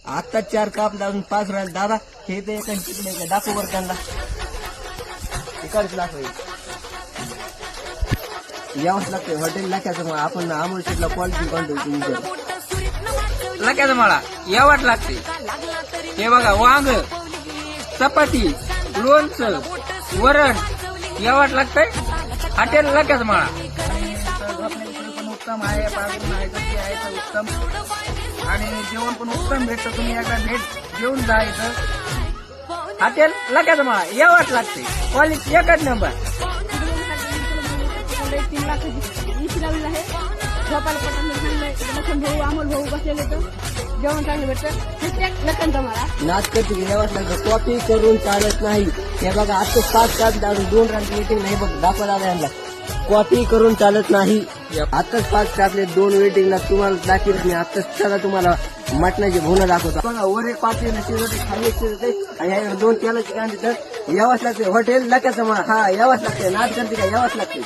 आता 4 काप लावून 5 राहिले दादा. हे ते एका दाखव वर त्यांना इकडच दाखव. यावंच लागते हॉटेल लाख्याचं. मग आपण अमोल शेटला क्वालिटी कॉन्ट्रोल लाक्याचा माळा यावाच लागते. हे बघा वांग, चपाती, लोणचं, वरण यावाच लागतंय हॉटेल लाक्याचा माळा. पण उत्तम आहे, पार्किंग आहे, कशी आहे तर उत्तम आणि जेवण पण उत्तम भेटतं. तुम्ही एकदा भेट घेऊन जा इथं हॉटेल लाक्याचा माळा यावाच लागते. क्वालिटी एकच नंबर. 3 लाख 20 लावलेलं आहे. झोपायला पटांना भाऊ अमोल भाऊ बसलेले तर जेवण चांगलं भेटतं. लखनचा मला नाच करते की यावंच लागतं. कॉपी करून चालत नाही. हे बघा आता 5 काप लावून 2 रांची वेटिंग नाही. बघ दाखवा दादा यांना कॉपी करून चालत नाही. आताच 5 कापले 2 वेटिंगला तुम्हाला दाखवत नाही. आताच चला तुम्हाला मटणाची भुना दाखवतो. बघा वर एक पाचशे शिरते, खाली एक शिरते आणि 2 तेलाची कांदे तर यावंच लागते. हॉटेल लाक्याचं हा यावंच लागते. नाच करते का यावंच लागते.